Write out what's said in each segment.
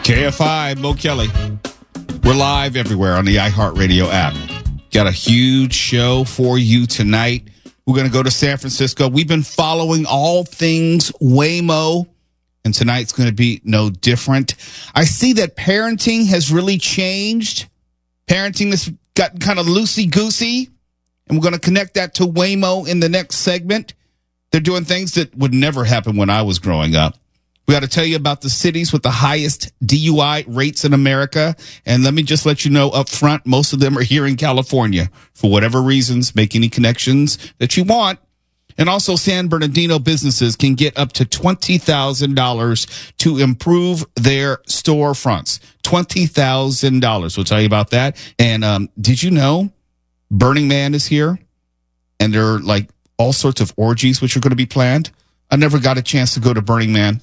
KFI, Mo Kelly. We're live everywhere on the iHeartRadio app. Got a huge show for you tonight. We're going to go to San Francisco. We've been following all things Waymo, and tonight's going to be no different. I see that parenting has really changed. Parenting has gotten kind of loosey-goosey, and we're going to connect that to Waymo in the next segment. They're doing things that would never happen when I was growing up. We got to tell you about the cities with the highest DUI rates in America. And let me just let you know up front, most of them are here in California. For whatever reasons, make any connections that you want. And also, San Bernardino businesses can get up to $20,000 to improve their storefronts. $20,000. We'll tell you about that. And did you know Burning Man is here? And there are like all sorts of orgies which are going to be planned. I never got a chance to go to Burning Man.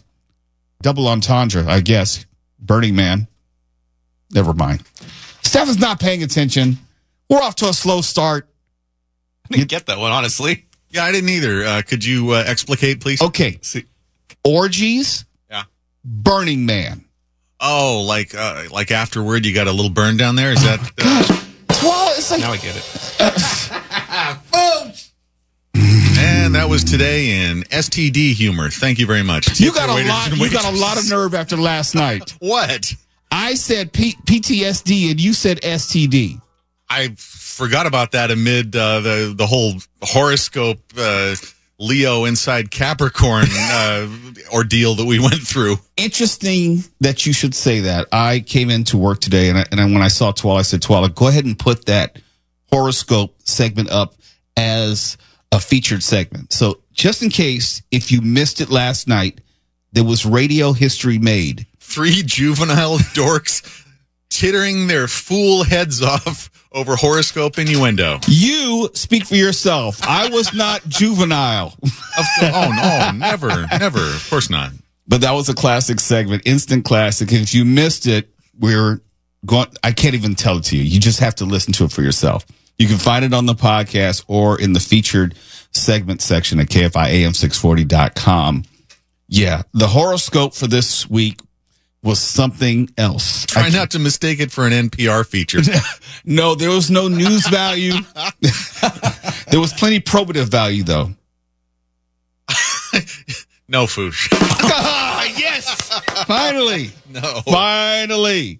Double entendre, I guess. Burning Man. Never mind. Steph is not paying attention. We're off to a slow start. I didn't get that one, honestly. Yeah, I didn't either. Could you explicate, please? Okay. Orgies. Yeah. Burning Man. Oh, like afterward, you got a little burn down there? Is that? Well, it's like Now I get it. And that was today in STD humor. Thank you very much. You got a lot of nerve after last night. What? I said PTSD and you said STD. I forgot about that amid the whole horoscope Leo inside Capricorn ordeal that we went through. Interesting that you should say that. I came into work today and when I saw Twala, I said, Twala, go ahead and put that horoscope segment up as a featured segment. So just in case, if you missed it last night, there was radio history made. 3 juvenile dorks tittering their fool heads off over horoscope innuendo. You speak for yourself. I was not juvenile. Oh, no, never. Of course not. But that was a classic segment, instant classic. And if you missed it, I can't even tell it to you. You just have to listen to it for yourself. You can find it on the podcast or in the featured segment section at KFIAM640.com. Yeah, the horoscope for this week was something else. Try not to mistake it for an NPR feature. No, there was no news value. There was plenty probative value, though. No, Foosh. Yes! Finally. No. Finally.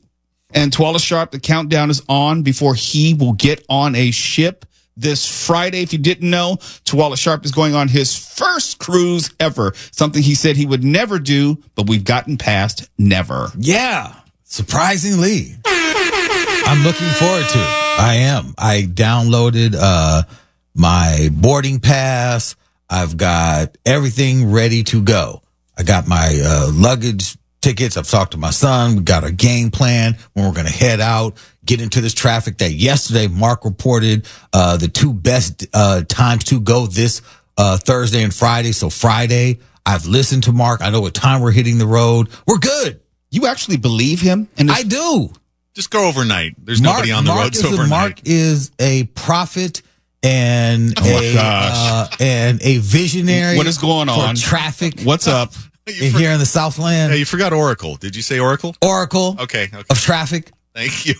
And Twala Sharp, the countdown is on before he will get on a ship this Friday. If you didn't know, Twala Sharp is going on his first cruise ever. Something he said he would never do, but we've gotten past never. Yeah, surprisingly. I'm looking forward to it. I am. I downloaded my boarding pass. I've got everything ready to go. I got my luggage tickets. I've talked to my son. We got a game plan when we're going to head out, get into this traffic that yesterday Mark reported the 2 best times to go this Thursday and Friday. So Friday, I've listened to Mark. I know what time we're hitting the road. We're good. You actually believe him? I do. Just go overnight. There's nobody on the roads overnight. Mark is a prophet and a visionary. What is going on? For traffic. What's up? Here in the Southland. Yeah, you forgot Oracle. Did you say Oracle? Oracle. Okay. Of traffic. Thank you.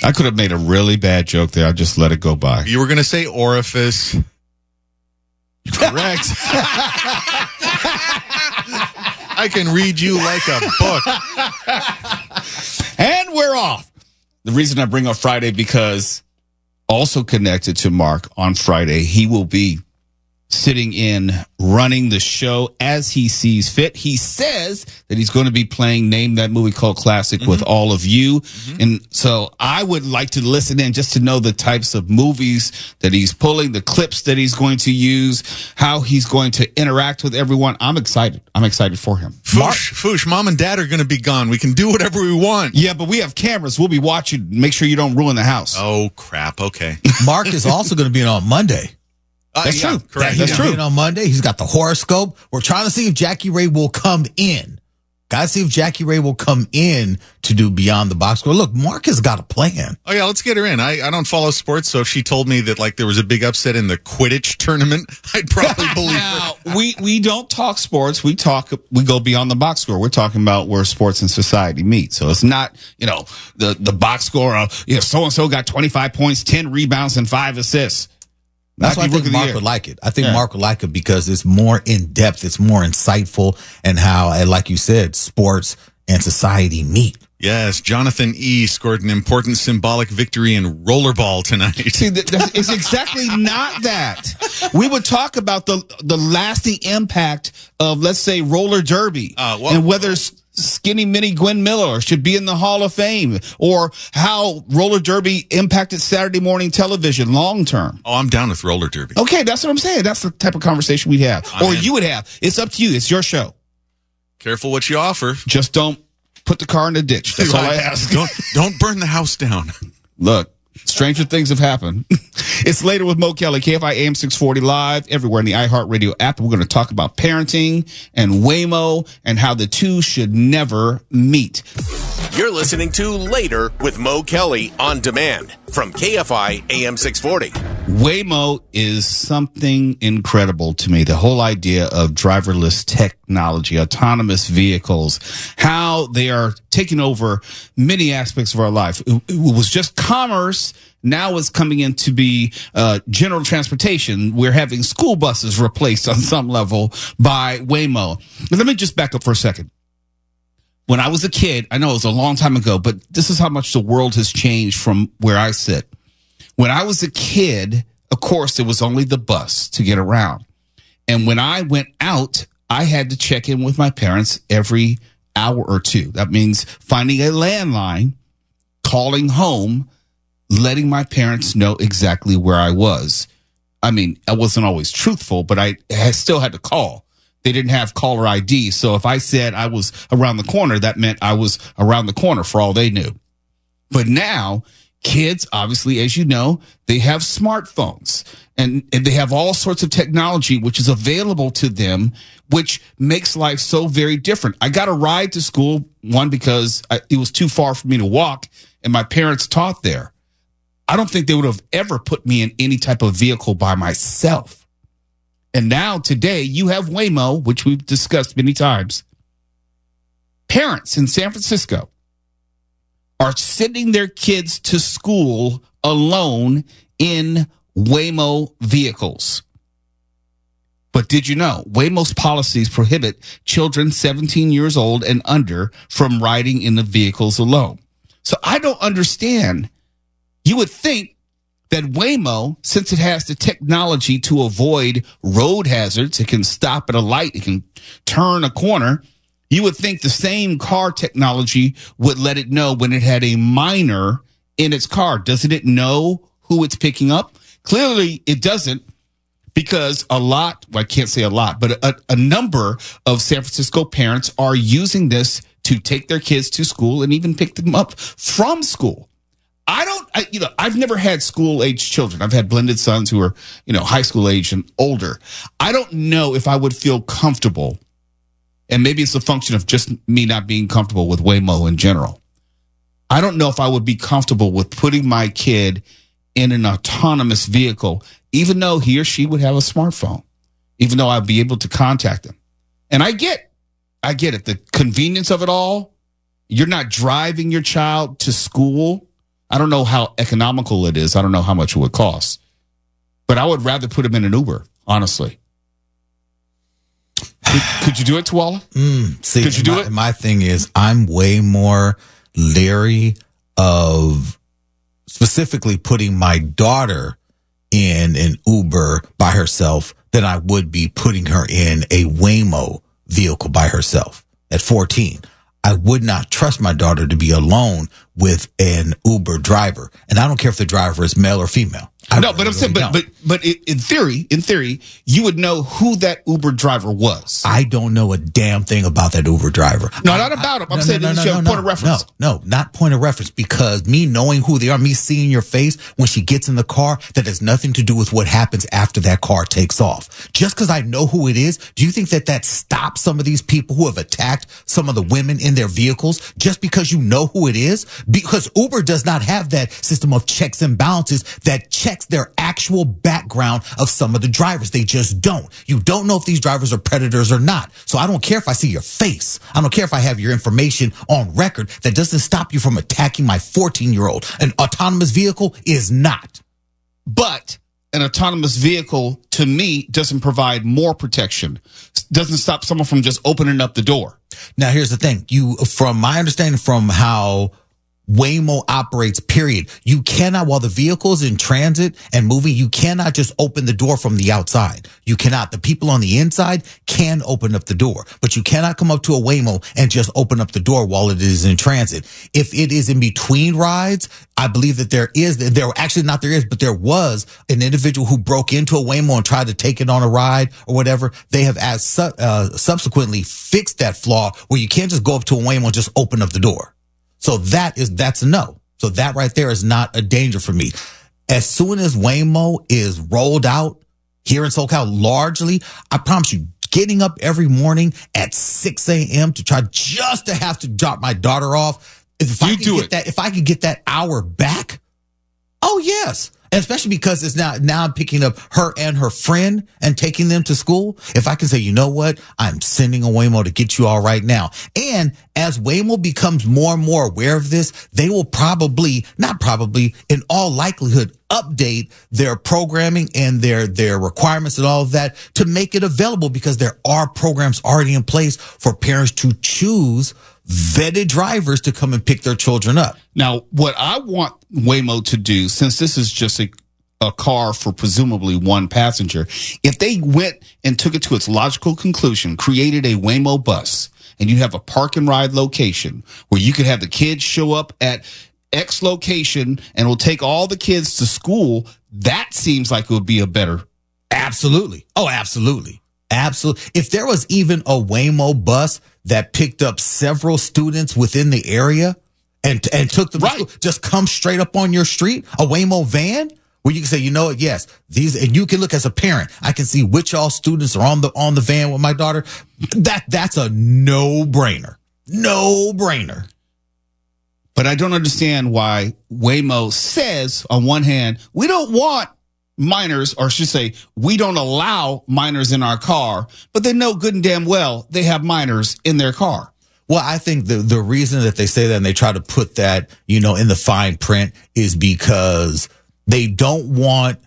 I could have made a really bad joke there. I just let it go by. You were going to say orifice. Correct. I can read you like a book. And we're off. The reason I bring up Friday because also connected to Mark on Friday, he will be sitting in, running the show as he sees fit. He says that he's going to be playing Name That Movie Called Classic with all of you. And so I would like to listen in just to know the types of movies that he's pulling, the clips that he's going to use, how he's going to interact with everyone. I'm excited. I'm excited for him. Foosh, Mom and Dad are going to be gone. We can do whatever we want. Yeah, but we have cameras. We'll be watching. Make sure you don't ruin the house. Oh, crap. Okay. Mark is also going to be in on Monday. That's true. Correct. He's on Monday. He's got the horoscope. We're trying to see if Jackie Ray will come in Gotta see if Jackie Ray will come in to do Beyond the Box Score. Look, Mark has got a plan. Oh, yeah, let's get her in. I don't follow sports, so if she told me that, like, there was a big upset in the Quidditch tournament, I'd probably believe Now, her. we don't talk sports. We go beyond the box score. We're talking about where sports and society meet. So it's not, the box score of, so-and-so got 25 points, 10 rebounds, and 5 assists. That's why I think Mark would like it. I think Mark would like it because it's more in depth, it's more insightful, and how, like you said, sports and society meet. Yes, Jonathan E. scored an important symbolic victory in rollerball tonight. See, it's exactly not that. We would talk about the lasting impact of, let's say, roller derby, and whether Skinny Mini Gwen Miller should be in the Hall of Fame, or how roller derby impacted Saturday morning television long term. Oh, I'm down with roller derby. Okay, that's what I'm saying. That's the type of conversation we'd have, you would have. It's up to you. It's your show. Careful what you offer. Just don't put the car in the ditch. That's all I ask. Don't burn the house down. Look, stranger things have happened. It's Later with Mo Kelly, KFI AM 640 live everywhere in the iHeartRadio app. We're going to talk about parenting and Waymo and how the two should never meet. You're listening to Later with Mo Kelly on demand from KFI AM 640. Waymo is something incredible to me. The whole idea of driverless technology, autonomous vehicles, how they are taking over many aspects of our life. It was just commerce. Now it's coming in to be general transportation. We're having school buses replaced on some level by Waymo. But let me just back up for a second. When I was a kid, I know it was a long time ago, but this is how much the world has changed from where I sit. When I was a kid, of course, there was only the bus to get around. And when I went out, I had to check in with my parents every hour or two. That means finding a landline, calling home, letting my parents know exactly where I was. I mean, I wasn't always truthful, but I still had to call. They didn't have caller ID. So if I said I was around the corner, that meant I was around the corner for all they knew. But now, kids, obviously, as you know, they have smartphones and they have all sorts of technology which is available to them, which makes life so very different. I got a ride to school, one, because it was too far for me to walk, and my parents taught there. I don't think they would have ever put me in any type of vehicle by myself. And now today you have Waymo, which we've discussed many times. Parents in San Francisco are sending their kids to school alone in Waymo vehicles. But did you know Waymo's policies prohibit children 17 years old and under from riding in the vehicles alone? So I don't understand. You would think that Waymo, since it has the technology to avoid road hazards, it can stop at a light, it can turn a corner, you would think the same car technology would let it know when it had a minor in its car. Doesn't it know who it's picking up? Clearly, it doesn't, because I can't say a lot, but a number of San Francisco parents are using this to take their kids to school and even pick them up from school. I've never had school age children. I've had blended sons who are, high school age and older. I don't know if I would feel comfortable, and maybe it's a function of just me not being comfortable with Waymo in general. I don't know if I would be comfortable with putting my kid in an autonomous vehicle, even though he or she would have a smartphone, even though I'd be able to contact them. And I get it. The convenience of it all. You're not driving your child to school. I don't know how economical it is. I don't know how much it would cost. But I would rather put him in an Uber, honestly. Could you do it, Tuala? Could you do it? My thing is, I'm way more leery of specifically putting my daughter in an Uber by herself than I would be putting her in a Waymo vehicle by herself at 14. I would not trust my daughter to be alone with an Uber driver. And I don't care if the driver is male or female. No, but I'm saying, but in theory, you would know who that Uber driver was. I don't know a damn thing about that Uber driver. No, not about him. I'm saying that you have a point of reference. No, not point of reference, because me knowing who they are, me seeing your face when she gets in the car, that has nothing to do with what happens after that car takes off. Just because I know who it is, do you think that stops some of these people who have attacked some of the women in their vehicles just because you know who it is? Because Uber does not have that system of checks and balances that checks their actual background of some of the drivers. They just don't. You don't know if these drivers are predators or not. So I don't care if I see your face. I don't care if I have your information on record. That doesn't stop you from attacking my 14-year-old. An autonomous vehicle is not. But an autonomous vehicle, to me, doesn't provide more protection. Doesn't stop someone from just opening up the door. Now, here's the thing. From my understanding, from how Waymo operates, period, you cannot, while the vehicle is in transit and moving, you cannot just open the door from the outside. You cannot. The people on the inside can open up the door, but you cannot come up to a Waymo and just open up the door while it is in transit. If it is in between rides, I believe that there was an individual who broke into a Waymo and tried to take it on a ride or whatever. They have subsequently fixed that flaw where you can't just go up to a Waymo and just open up the door. So that's a no. So that right there is not a danger for me. As soon as Waymo is rolled out here in SoCal largely, I promise you, getting up every morning at 6 a.m. to try just to have to drop my daughter off. If I could get that hour back, oh yes. And especially because it's now I'm picking up her and her friend and taking them to school. If I can say, you know what, I'm sending a Waymo to get you all right now. And as Waymo becomes more and more aware of this, they will in all likelihood, update their programming and their requirements and all of that to make it available, because there are programs already in place for parents to choose vetted drivers to come and pick their children up. Now, what I want Waymo to do, since this is just a car for presumably one passenger, if they went and took it to its logical conclusion, created a Waymo bus, and you have a park and ride location where you could have the kids show up at X location and will take all the kids to school, that seems like it would be a better. Absolutely. Oh, absolutely. Absolutely. If there was even a Waymo bus that picked up several students within the area and took them to school, just come straight up on your street, a Waymo van where you can say, you know what, yes, these, and you can look as a parent, I can see which all students are on the van with my daughter. That's a no-brainer. No-brainer. But I don't understand why Waymo says, on one hand, we don't want minors, or I should say, we don't allow minors in our car, but they know good and damn well they have minors in their car. Well, I think the reason that they say that and they try to put that, in the fine print is because they don't want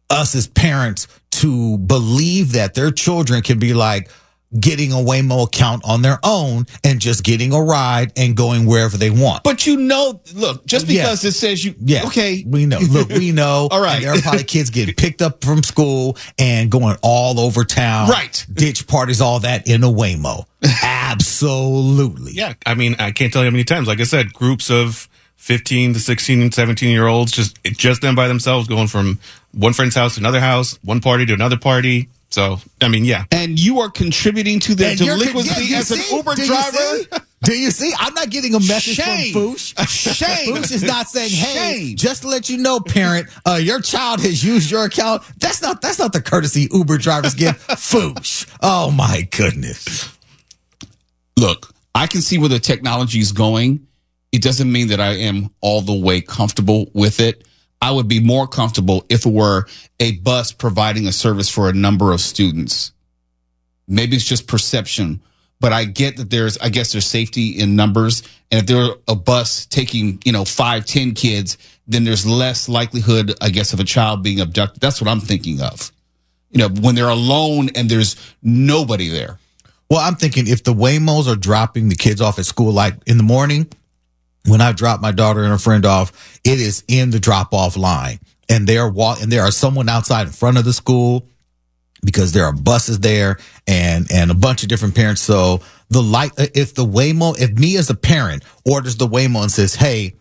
us as parents to believe that their children can be like getting a Waymo account on their own and just getting a ride and going wherever they want. But look, just because it says okay. We know. Look, we know. All right. And there are probably kids getting picked up from school and going all over town. Right. Ditch parties, all that in a Waymo. Absolutely. Yeah. I mean, I can't tell you how many times, like I said, groups of 15 to 16 and 17-year-olds, just them by themselves, going from one friend's house to another house, one party to another party. So, I mean, yeah. And you are contributing to their delinquency as an Uber driver? Do you see? I'm not getting a message from Foosh. Shame. Foosh is not saying, hey, just to let you know, parent, your child has used your account. That's not the courtesy Uber drivers give. Foosh. Oh, my goodness. Look, I can see where the technology is going. It doesn't mean that I am all the way comfortable with it. I would be more comfortable if it were a bus providing a service for a number of students. Maybe it's just perception, but I get that there's safety in numbers. And if there's a bus taking, 5, 10 kids, then there's less likelihood, I guess, of a child being abducted. That's what I'm thinking of. When they're alone and there's nobody there. Well, I'm thinking if the Waymos are dropping the kids off at school, like in the morning, when I drop my daughter and her friend off, it is in the drop-off line, and there are someone outside in front of the school because there are buses there and a bunch of different parents. So if me as a parent orders the Waymo and says, "Hey,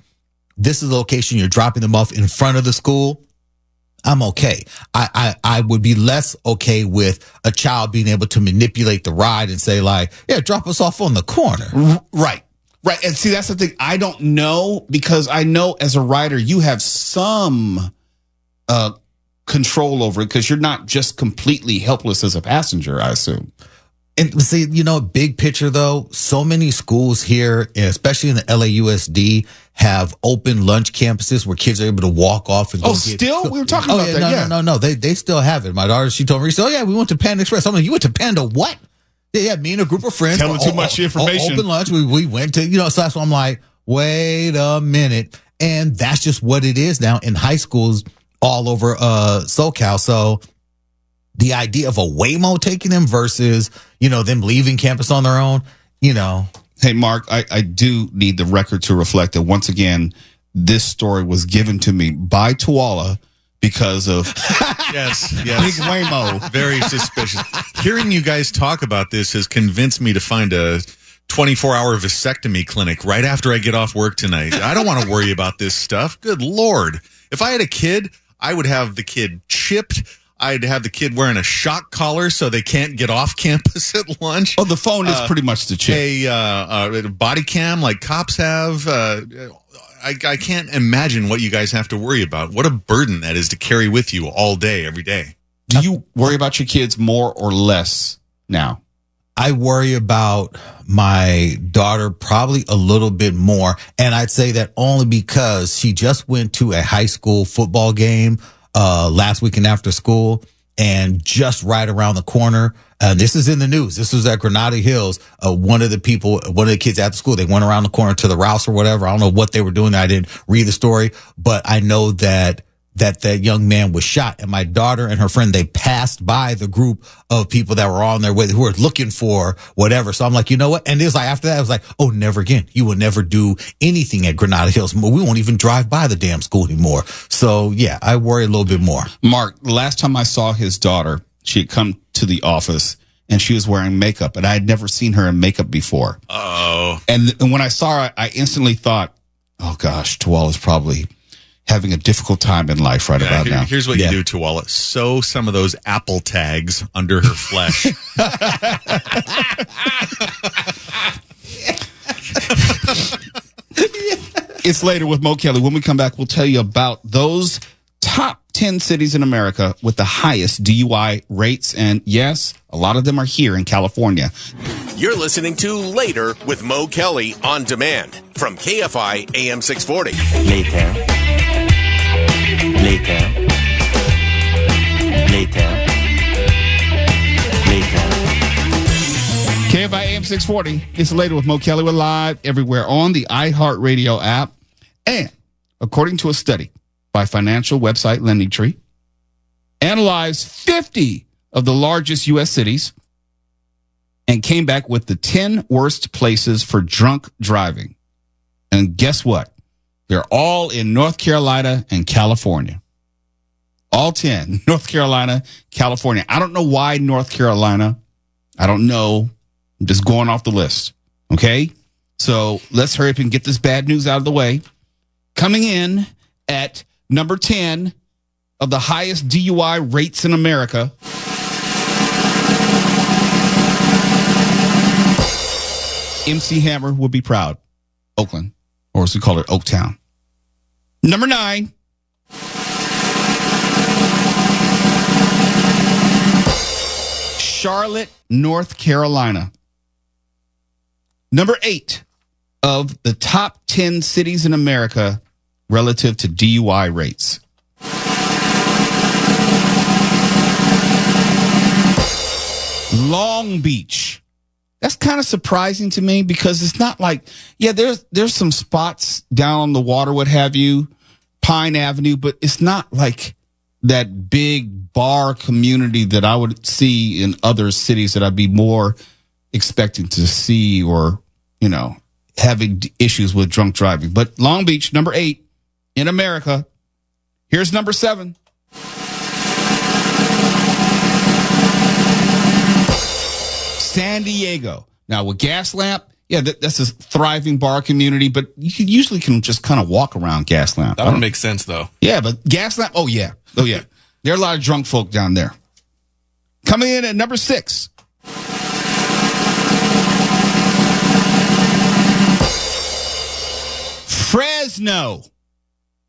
this is the location, you're dropping them off in front of the school," I'm okay. I would be less okay with a child being able to manipulate the ride and say like, yeah, drop us off on the corner. Right. Right. And see, that's the thing. I don't know, because I know as a rider, you have some control over it, because you're not just completely helpless as a passenger, I assume. And see, big picture though, so many schools here, especially in the LAUSD, have open lunch campuses where kids are able to walk off and go still? We were talking about that. No. They still have it. My daughter, she told me, we went to Panda Express. I'm like, you went to Panda what? Yeah, me and a group of friends. Telling too much information. Open lunch. We went to, so that's why I'm like, wait a minute. And that's just what it is now in high schools all over SoCal. So the idea of a Waymo taking them versus, them leaving campus on their own, Hey, Mark, I do need the record to reflect that once again, this story was given to me by Tuala because of yes, Big Waymo. Very suspicious. Hearing you guys talk about this has convinced me to find a 24-hour vasectomy clinic right after I get off work tonight. I don't want to worry about this stuff. Good Lord. If I had a kid, I would have the kid chipped. I'd have the kid wearing a shock collar so they can't get off campus at lunch. Oh, the phone is pretty much the chip. A body cam like cops have. I can't imagine what you guys have to worry about. What a burden that is to carry with you all day, every day. Do you worry about your kids more or less now? I worry about my daughter probably a little bit more. And I'd say that only because she just went to a high school football game last weekend after school, and just right around the corner. This is in the news. This was at Granada Hills. One of the kids at the school, they went around the corner to the Rouse or whatever. I don't know what they were doing. I didn't read the story, but I know that young man was shot, and my daughter and her friend, they passed by the group of people that were on their way who were looking for whatever. So I'm like, you know what? And it was like, after that, I was like, oh, never again. You will never do anything at Granada Hills. We won't even drive by the damn school anymore. So yeah, I worry a little bit more. Mark, last time I saw his daughter, she had come to the office and she was wearing makeup, and I had never seen her in makeup before. Oh. And when I saw her, I instantly thought, oh gosh, Tuala's probably having a difficult time in life about now. Here's what you do, Tuala. Sew some of those Apple tags under her flesh. It's later with Mo Kelly. When we come back, we'll tell you about those top 10 cities in America with the highest DUI rates. And yes, a lot of them are here in California. You're listening to Later with Mo Kelly on demand from KFI AM 640. KFI AM 640. It's Later with Mo Kelly. We're live everywhere on the iHeartRadio app. And according to a study by financial website LendingTree, analyzed 50 of the largest U.S. cities and came back with the 10 worst places for drunk driving. And guess what? They're all in North Carolina and California. All 10. North Carolina, California. I don't know why North Carolina. I don't know. I'm just going off the list. Okay? So let's hurry up and get this bad news out of the way. Coming in at number 10 of the highest DUI rates in America. MC Hammer would be proud. Oakland, or as we call it, Oaktown. Number 9. Charlotte, North Carolina. Number 8 of the top 10 cities in America relative to DUI rates. Long Beach. That's kind of surprising to me because it's not like, yeah, there's some spots down on the water, what have you, Pine Avenue, but it's not like that big bar community that I would see in other cities that I'd be more expecting to see or, having issues with drunk driving. But Long Beach, number 8 in America. Here's number 7. San Diego. Now with Gaslamp, yeah, that's a thriving bar community, but you usually can just kind of walk around Gaslamp. That would make sense though. Yeah, but Gaslamp, oh yeah. There are a lot of drunk folk down there. Coming in at number 6. Fresno.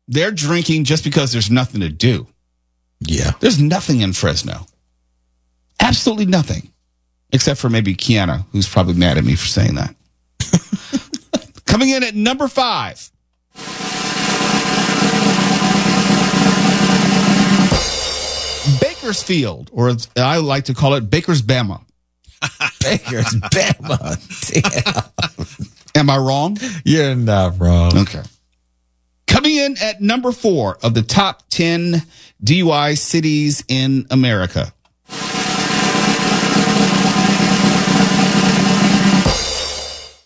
They're drinking just because there's nothing to do. Yeah. There's nothing in Fresno. Absolutely nothing. Except for maybe Kiana, who's probably mad at me for saying that. Coming in at number 5. Bakersfield, or as I like to call it, Baker's Bama. Baker's Bama. Damn. Am I wrong? You're not wrong. Okay. Coming in at number 4 of the top 10 DUI cities in America.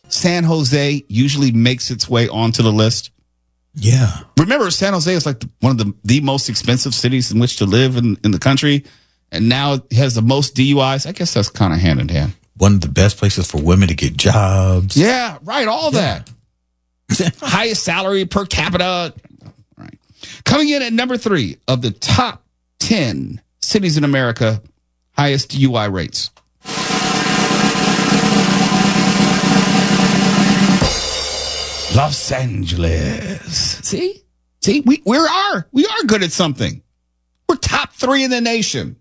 San Jose usually makes its way onto the list. Yeah. Remember, San Jose is like one of the most expensive cities in which to live in the country. And now it has the most DUIs. I guess that's kind of hand in hand. One of the best places for women to get jobs. Yeah, right. All that. Highest salary per capita. Right. Coming in at number 3 of the top 10 cities in America, highest DUI rates. Los Angeles. See, we are good at something. We're top 3 in the nation.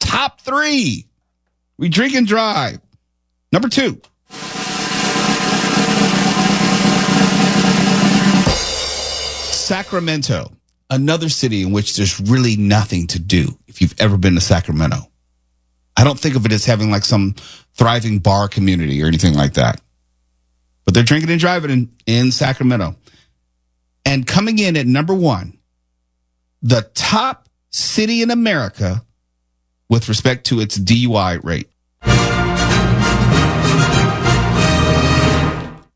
Top 3. We drink and drive. Number 2. Sacramento, another city in which there's really nothing to do. If you've ever been to Sacramento, I don't think of it as having like some thriving bar community or anything like that. But they're drinking and driving in Sacramento. And coming in at number 1, the top city in America with respect to its DUI rate.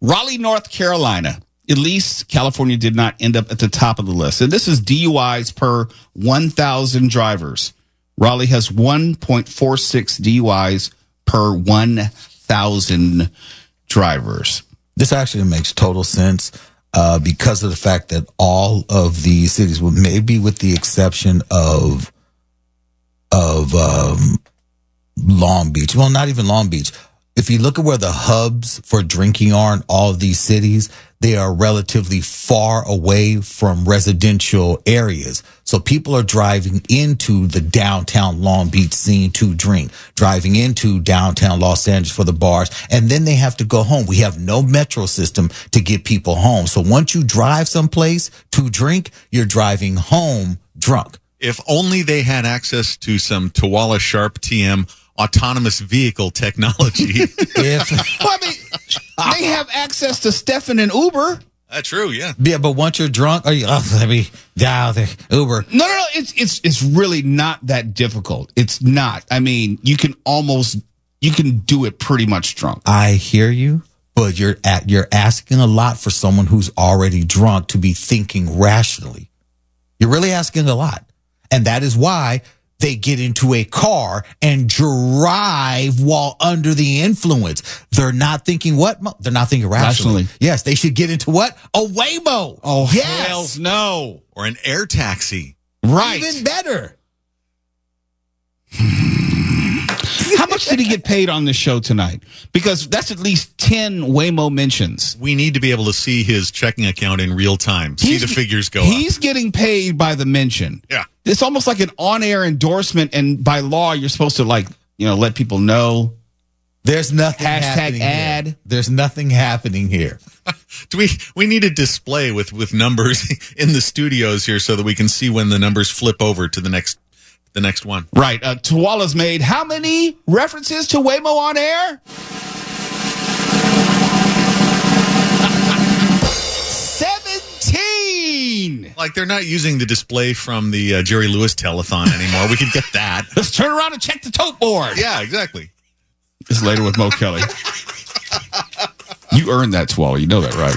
Raleigh, North Carolina. At least California did not end up at the top of the list. And this is DUIs per 1,000 drivers. Raleigh has 1.46 DUIs per 1,000 drivers. This actually makes total sense because of the fact that all of these cities, well, maybe with the exception of Long Beach. Well, not even Long Beach. If you look at where the hubs for drinking are in all of these cities, they are relatively far away from residential areas. So people are driving into the downtown Long Beach scene to drink, driving into downtown Los Angeles for the bars, and then they have to go home. We have no metro system to get people home. So once you drive someplace to drink, you're driving home drunk. If only they had access to some Tawala Sharp TM autonomous vehicle technology. Well, I mean, they have access to Stefan and Uber. That's true, yeah. Yeah, but once you're drunk, let me dial the Uber. No. It's really not that difficult. It's not. I mean, you can do it pretty much drunk. I hear you, but you're asking a lot for someone who's already drunk to be thinking rationally. You're really asking a lot. And that is why they get into a car and drive while under the influence. They're not thinking what? They're not thinking rationally. Yes, they should get into what? A Waymo. Oh, yes. Hells no. Or an air taxi. Right. Even better. How much did he get paid on this show tonight? Because that's at least 10 Waymo mentions. We need to be able to see his checking account in real time. See the figures go up. He's getting paid by the mention. Yeah. It's almost like an on-air endorsement, and by law, you're supposed to let people know. There's nothing Hashtag happening ad. Here. There's nothing happening here. We need a display with numbers in the studios here so that we can see when the numbers flip over to the next one. Right. Tawala's made how many references to Waymo on air? 17. Like they're not using the display from the Jerry Lewis telethon anymore. We could get that. Let's turn around and check the tote board. Yeah, exactly. It's later with Mo Kelly. You earned that, Tawala. You know that, right?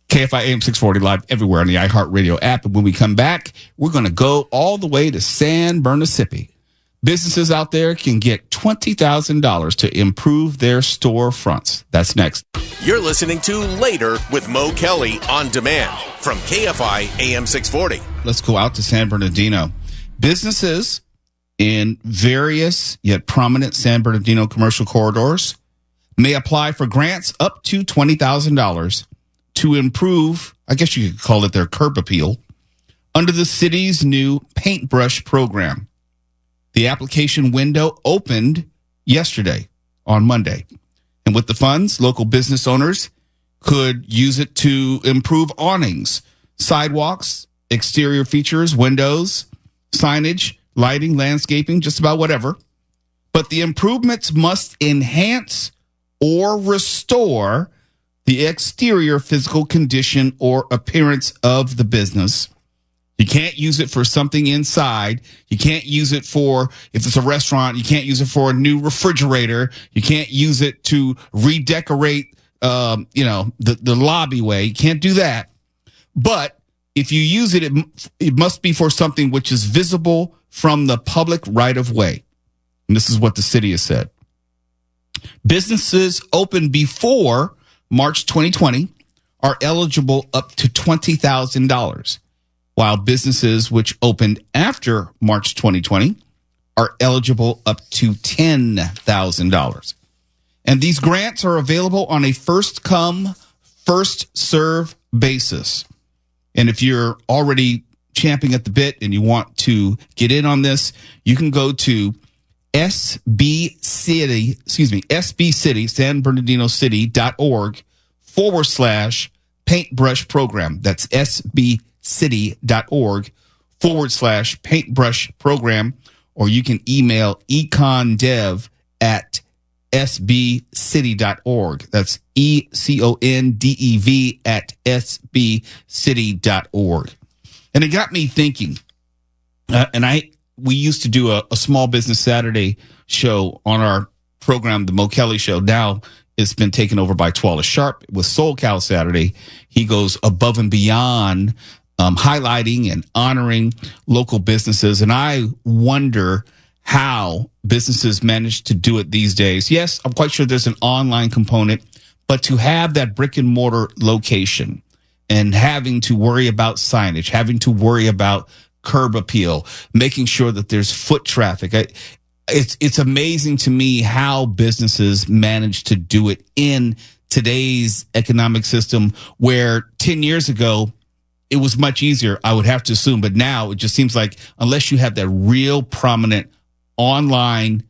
KFI AM 640 live everywhere on the iHeartRadio app. And when we come back, we're going to go all the way to San Bernardino. Businesses out there can get $20,000 to improve their storefronts. That's next. You're listening to Later with Mo Kelly on demand from KFI AM 640. Let's go out to San Bernardino. Businesses in various yet prominent San Bernardino commercial corridors may apply for grants up to $20,000 to improve, I guess you could call it their curb appeal, under the city's new Paintbrush Program. The application window opened yesterday on Monday. And with the funds, local business owners could use it to improve awnings, sidewalks, exterior features, windows, signage, lighting, landscaping, just about whatever. But the improvements must enhance or restore the exterior physical condition or appearance of the business. You can't use it for something inside. You can't use it for, if it's a restaurant, you can't use it for a new refrigerator. You can't use it to redecorate, the lobby way. You can't do that. But if you use it, it must be for something which is visible from the public right of way. And this is what the city has said. Businesses open before March 2020 are eligible up to $20,000, while businesses which opened after March 2020 are eligible up to $10,000. And these grants are available on a first come, first serve basis. And if you're already champing at the bit and you want to get in on this, you can go to San Bernardino City.org/paintbrush program. That's sbcity.org/paintbrush program. Or you can email econdev@sbcity.org. That's ECONDEV@sbcity.org. And it got me thinking, we used to do a Small Business Saturday show on our program, the Mo Kelly Show. Now it's been taken over by Twala Sharp with Soul Cal Saturday. He goes above and beyond, highlighting and honoring local businesses. And I wonder how businesses manage to do it these days. Yes, I'm quite sure there's an online component, but to have that brick and mortar location and having to worry about signage, having to worry about curb appeal, making sure that there's foot traffic. It's amazing to me how businesses manage to do it in today's economic system, where 10 years ago, it was much easier, I would have to assume. But now it just seems like unless you have that real prominent online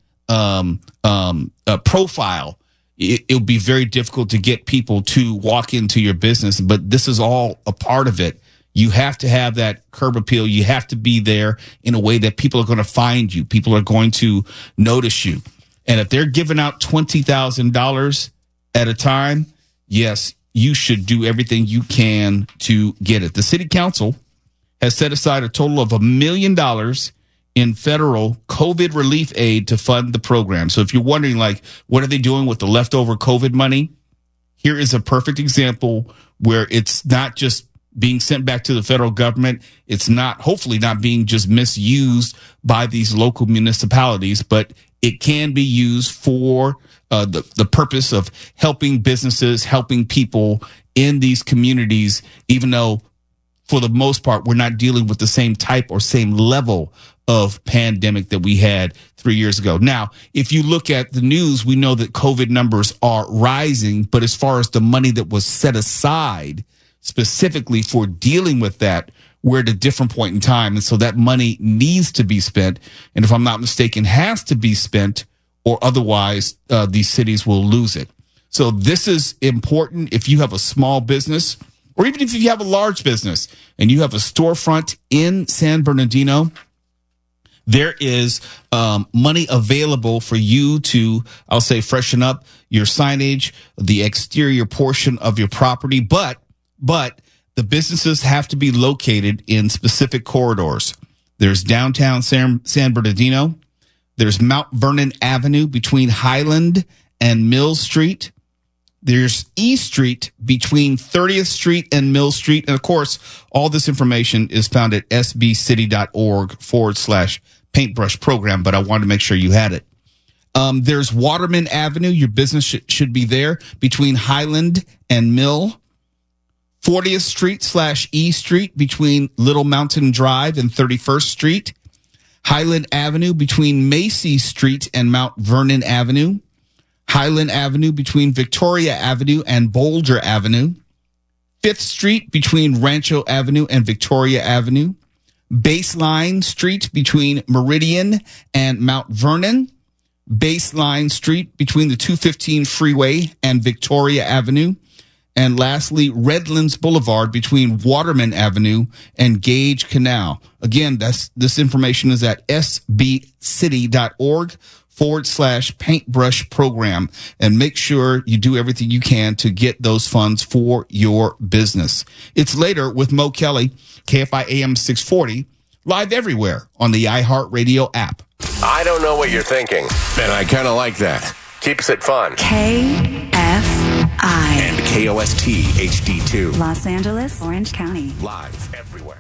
profile, it'll be very difficult to get people to walk into your business. But this is all a part of it. You have to have that curb appeal. You have to be there in a way that people are going to find you. People are going to notice you. And if they're giving out $20,000 at a time, yes, you should do everything you can to get it. The city council has set aside a total of $1 million in federal COVID relief aid to fund the program. So if you're wondering, like, what are they doing with the leftover COVID money? Here is a perfect example where it's not just being sent back to the federal government. It's not, hopefully not being just misused by these local municipalities, but it can be used for the purpose of helping businesses, helping people in these communities, even though for the most part, we're not dealing with the same type or same level of pandemic that we had 3 years ago. Now, if you look at the news, we know that COVID numbers are rising, but as far as the money that was set aside specifically for dealing with that, we're at a different point in time. And so that money needs to be spent. And if I'm not mistaken, has to be spent, or otherwise these cities will lose it. So this is important if you have a small business, or even if you have a large business and you have a storefront in San Bernardino. There is money available for you to, I'll say, freshen up your signage, the exterior portion of your property, but the businesses have to be located in specific corridors. There's downtown San Bernardino. There's Mount Vernon Avenue between Highland and Mill Street. There's E Street between 30th Street and Mill Street. And of course, all this information is found at sbcity.org/paintbrush program, but I wanted to make sure you had it. There's Waterman Avenue. Your business should be there between Highland and Mill. 40th Street/E Street between Little Mountain Drive and 31st Street. Highland Avenue between Macy Street and Mount Vernon Avenue, Highland Avenue between Victoria Avenue and Boulder Avenue, 5th Street between Rancho Avenue and Victoria Avenue, Baseline Street between Meridian and Mount Vernon, Baseline Street between the 215 freeway and Victoria Avenue, and lastly, Redlands Boulevard between Waterman Avenue and Gage Canal. Again, this information is at sbcity.org/paintbrush program. And make sure you do everything you can to get those funds for your business. It's Later with Mo Kelly, KFI AM 640, live everywhere on the iHeartRadio app. I don't know what you're thinking, and I kind of like that. Keeps it fun. KFI. And KOST HD2. Los Angeles, Orange County. Live everywhere.